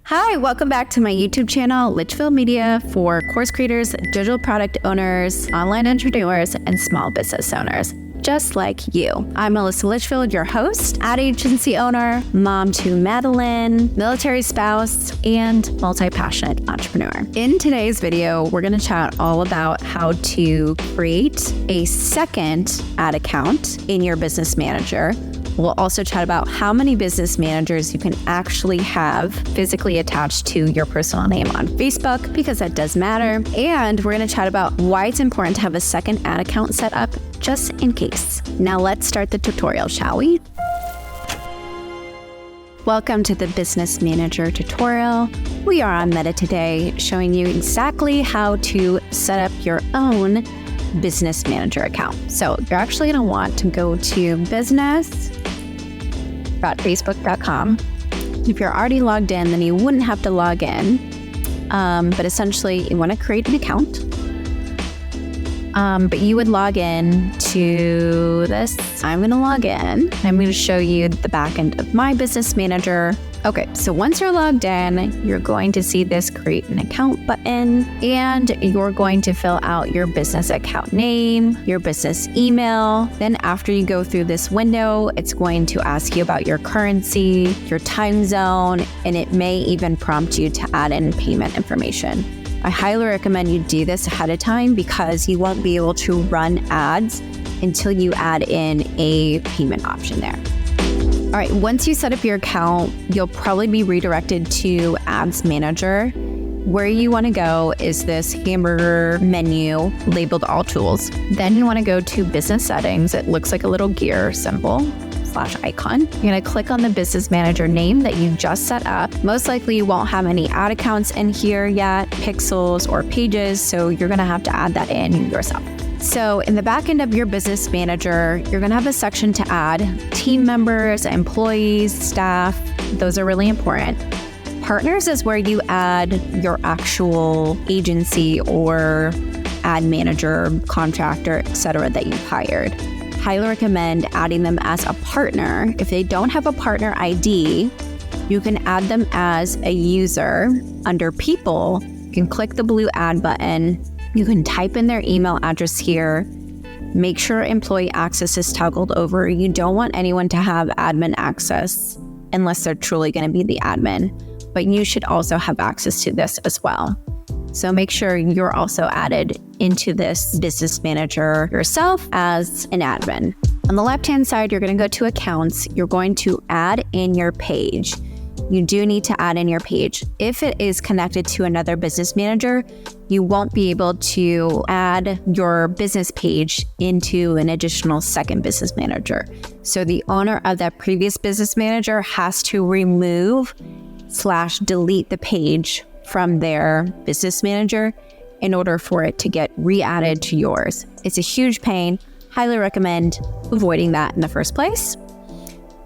Hi, welcome back to my YouTube channel, Litchfield Media, for course creators, digital product owners, online entrepreneurs, and small business owners, just like you. I'm Melissa Litchfield, your host, ad agency owner, mom to Madeline, military spouse, and multi-passionate entrepreneur. In today's video, we're going to chat all about how to create a second ad account in your business manager. We'll also chat about how many business managers you can actually have physically attached to your personal name on Facebook, because that does matter. And we're going to chat about why it's important to have a second ad account set up just in case. Now let's start the tutorial, shall we? Welcome to the Business Manager tutorial. We are on Meta today, showing you exactly how to set up your own business manager account. So you're actually going to want to go to business.facebook.com. If you're already logged in, then you wouldn't have to log in. But essentially, you want to create an account. But you would log in to this. I'm going to log in. I'm going to show you the back end of my business manager. Okay, so once you're logged in, you're going to see this create an account button, and you're going to fill out your business account name, your business email. Then after you go through this window, it's going to ask you about your currency, your time zone, and it may even prompt you to add in payment information. I highly recommend you do this ahead of time because you won't be able to run ads until you add in a payment option there. All right, once you set up your account, you'll probably be redirected to Ads Manager. Where you want to go is this hamburger menu labeled All Tools. Then you want to go to Business Settings. It looks like a little gear symbol / icon. You're going to click on the business manager name that you just set up. Most likely you won't have any ad accounts in here yet, pixels or pages, so you're going to have to add that in yourself. So in the back end of your business manager, you're going to have a section to add team members, employees, staff. Those are really important. Partners is where you add your actual agency or ad manager, contractor, etc. that you've hired. Highly recommend adding them as a partner. If they don't have a partner ID, you can add them as a user. Under people, you can click the blue add button. You can type in their email address here. Make sure employee access is toggled over. You don't want anyone to have admin access unless they're truly going to be the admin, but you should also have access to this as well. So make sure you're also added into this business manager yourself as an admin. On the left-hand side, you're going to go to accounts. You're going to add in your page. You do need to add in your page. If it is connected to another business manager, you won't be able to add your business page into an additional second business manager. So the owner of that previous business manager has to remove / delete the page from their business manager in order for it to get re-added to yours. It's a huge pain. Highly recommend avoiding that in the first place.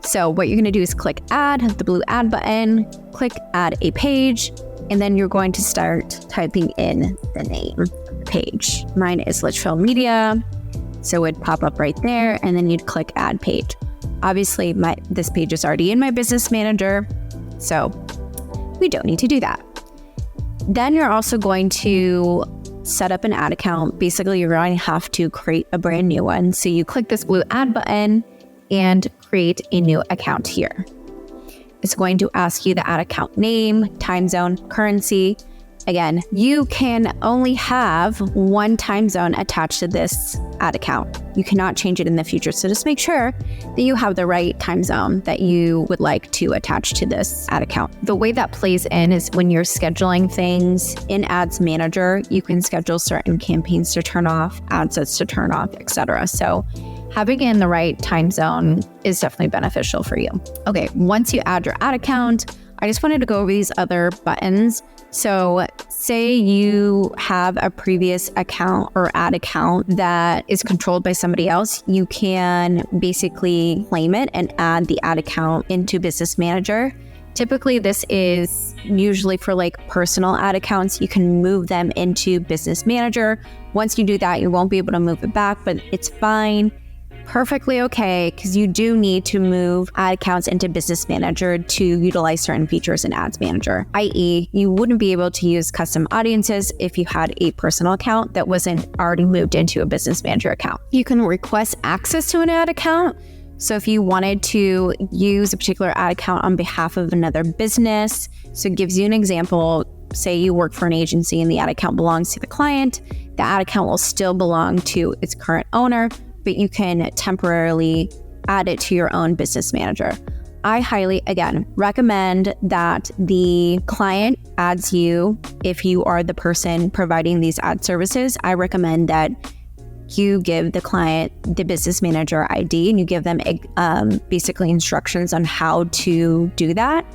So what you're going to do is click add, the blue add button, click add a page, and then you're going to start typing in the name of the page. Mine is Litchfield Media, so it would pop up right there, and then you'd click add page. Obviously, this page is already in my business manager, so we don't need to do that. Then you're also going to set up an ad account. Basically, you're going to have to create a brand new one. So you click this blue add button and create a new account here. It's going to ask you the ad account name, time zone, currency. Again, you can only have one time zone attached to this ad account. You cannot change it in the future. So just make sure that you have the right time zone that you would like to attach to this ad account. The way that plays in is when you're scheduling things in Ads Manager, you can schedule certain campaigns to turn off, ad sets to turn off, etc. So having it in the right time zone is definitely beneficial for you. Okay, once you add your ad account, I just wanted to go over these other buttons. So say you have a previous account or ad account that is controlled by somebody else, you can basically claim it and add the ad account into Business Manager. Typically, this is usually for like personal ad accounts. You can move them into Business Manager. Once you do that, you won't be able to move it back, but it's fine. perfectly okay, because you do need to move ad accounts into Business Manager to utilize certain features in Ads Manager, i.e. you wouldn't be able to use custom audiences if you had a personal account that wasn't already moved into a Business Manager account. You can request access to an ad account. So if you wanted to use a particular ad account on behalf of another business, so it gives you an example. Say you work for an agency and the ad account belongs to the client, the ad account will still belong to its current owner, but you can temporarily add it to your own Business Manager. I highly, again, recommend that the client adds you. If you are the person providing these ad services, I recommend that you give the client the Business Manager ID and you give them basically instructions on how to do that.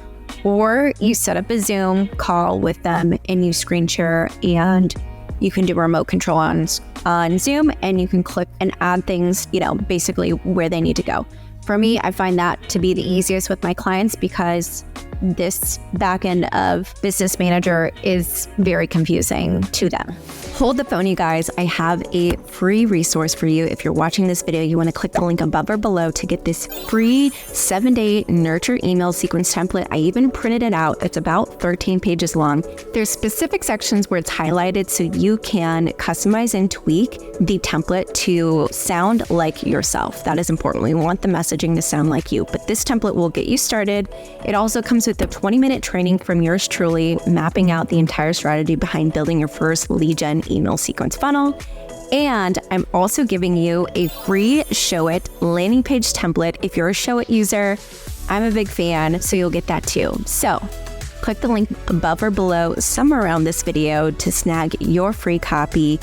Or you set up a Zoom call with them and you screen share, and you can do remote control on Zoom, and you can click and add things, basically where they need to go. For me, I find that to be the easiest with my clients because this backend of Business Manager is very confusing to them. Hold the phone, you guys. I have a free resource for you. If you're watching this video, you want to click the link above or below to get this free 7-day nurture email sequence template. I even printed it out. It's about 13 pages long. There's specific sections where it's highlighted so you can customize and tweak the template to sound like yourself. That is important. We want the messaging to sound like you, but this template will get you started. It also comes with a 20-minute training from yours truly, mapping out the entire strategy behind building your first lead gen email sequence funnel. And I'm also giving you a free Show It landing page template. If you're a Show It user, I'm a big fan, so you'll get that too. So click the link above or below somewhere around this video to snag your free copy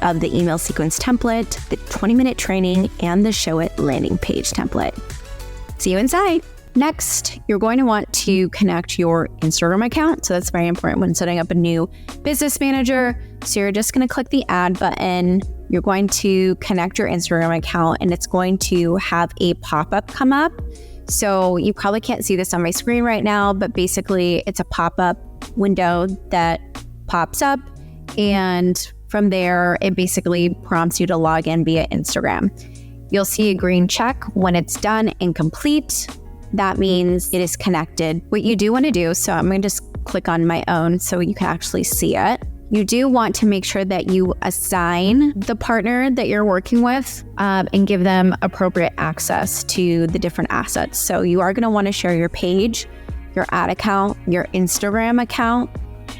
of the email sequence template, the 20-minute training, and the Show It landing page template. See you inside. Next, you're going to want to connect your Instagram account. So that's very important when setting up a new Business Manager. So you're just going to click the add button. You're going to connect your Instagram account, and it's going to have a pop-up come up. So you probably can't see this on my screen right now, but basically it's a pop-up window that pops up, and from there, it basically prompts you to log in via Instagram. You'll see a green check when it's done and complete. That means it is connected. What you do want to do, so I'm going to just click on my own so you can actually see it. You do want to make sure that you assign the partner that you're working with and give them appropriate access to the different assets. So you are going to want to share your page, your ad account, your Instagram account,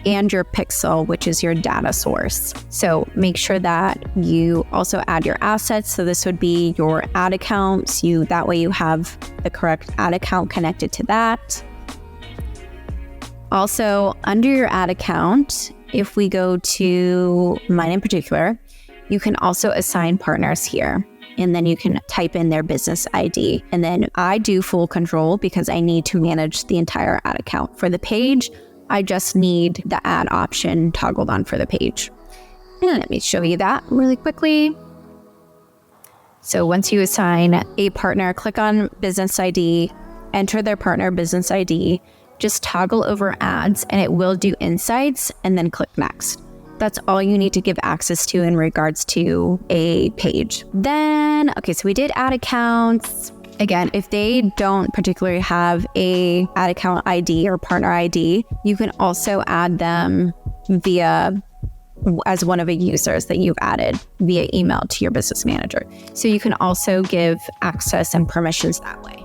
and your pixel, which is your data source. So make sure that you also add your assets. So this would be your ad accounts. That way you have the correct ad account connected to that. Also, under your ad account, if we go to mine in particular, you can also assign partners here. And then you can type in their business ID. And then I do full control because I need to manage the entire ad account. For the page, I just need the add option toggled on for the page. And let me show you that really quickly. So once you assign a partner, click on business ID, enter their partner business ID, just toggle over ads and it will do insights, and then click next. That's all you need to give access to in regards to a page. Then, okay, so we did ad accounts. Again, if they don't particularly have a ad account ID or partner ID, you can also add them as one of the users that you've added via email to your Business Manager. So you can also give access and permissions that way.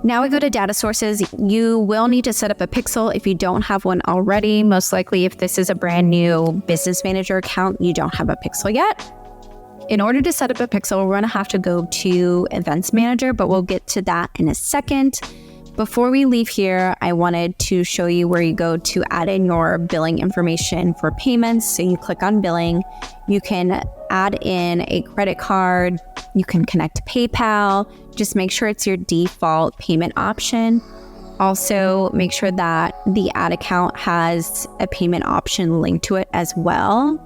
Now we go to data sources. You will need to set up a pixel if you don't have one already. Most likely, if this is a brand new Business Manager account, you don't have a pixel yet. In order to set up a pixel, we're going to have to go to Events Manager, but we'll get to that in a second. Before we leave here, I wanted to show you where you go to add in your billing information for payments. So you click on billing, you can add in a credit card, you can connect to PayPal, just make sure it's your default payment option. Also, make sure that the ad account has a payment option linked to it as well.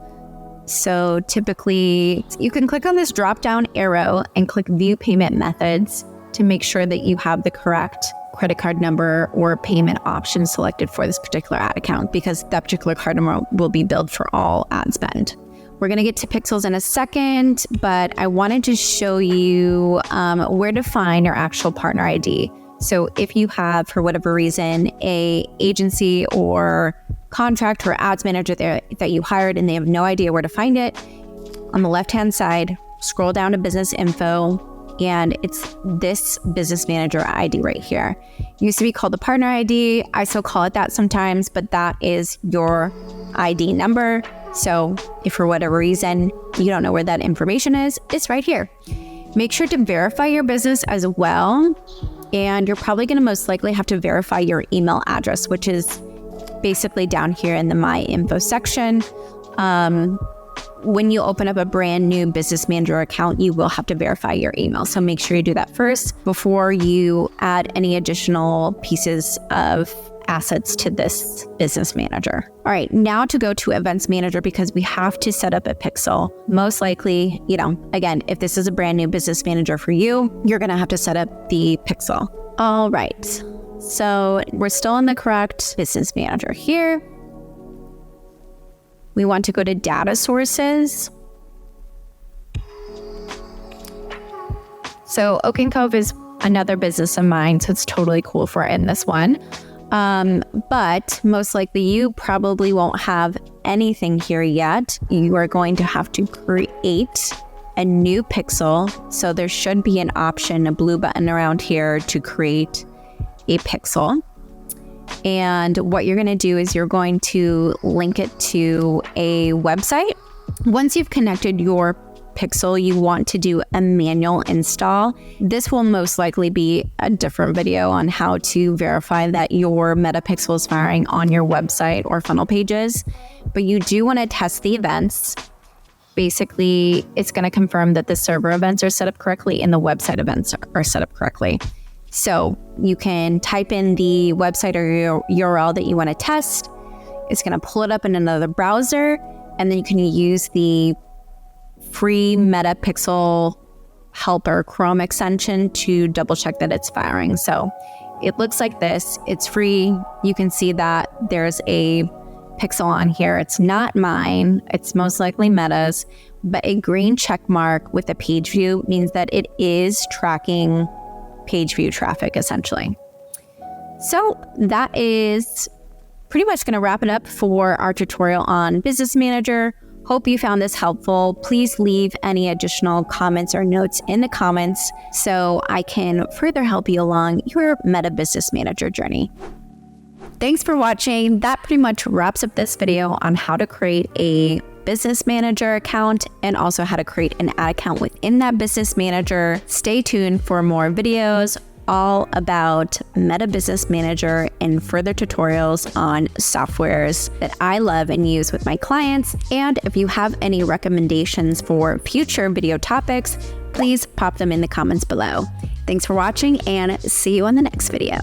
So typically, you can click on this drop-down arrow and click View Payment Methods to make sure that you have the correct credit card number or payment option selected for this particular ad account, because that particular card number will be billed for all ad spend. we're going to get to pixels in a second, but I wanted to show you where to find your actual partner ID. So if you have, for whatever reason, a agency or contract or ads manager there that you hired and they have no idea where to find it, on the left-hand side, scroll down to business info, and it's this business manager ID right here. It used to be called the partner ID. I still call it that sometimes, but that is your ID number. So if for whatever reason you don't know where that information is, it's right here. Make sure to verify your business as well. And you're probably going to most likely have to verify your email address, which is basically down here in the My Info section. When you open up a brand new business manager account, you will have to verify your email. So make sure you do that first before you add any additional pieces of assets to this business manager. All right, now to go to events manager, because we have to set up a pixel. Most likely, again, if this is a brand new business manager for you, you're going to have to set up the pixel. All right, so we're still in the correct business manager here. We want to go to data sources. So Oak & Cove is another business of mine, so it's totally cool if we're in this one. But most likely you probably won't have anything here yet. You are going to have to create a new pixel. So there should be an option, a blue button around here to create a pixel. And what you're going to do is you're going to link it to a website. Once you've connected your pixel, you want to do a manual install. This will most likely be a different video on how to verify that your meta pixel is firing on your website or funnel pages. But you do want to test the events. Basically, it's going to confirm that the server events are set up correctly and the website events are set up correctly. So you can type in the website or your URL that you want to test. It's going to pull it up in another browser, and then you can use the free Meta Pixel Helper Chrome extension to double check that it's firing. So it looks like this. It's free. You can see that there's a pixel on here. It's not mine. It's most likely Meta's, but a green check mark with a page view means that it is tracking page view traffic, essentially. So that is pretty much going to wrap it up for our tutorial on Business Manager. Hope you found this helpful. Please leave any additional comments or notes in the comments so I can further help you along your Meta Business Manager journey. Thanks for watching. That pretty much wraps up this video on how to create a business manager account and also how to create an ad account within that business manager. Stay tuned for more videos all about Meta Business Manager and further tutorials on softwares that I love and use with my clients. And if you have any recommendations for future video topics, please pop them in the comments below. Thanks for watching and see you on the next video.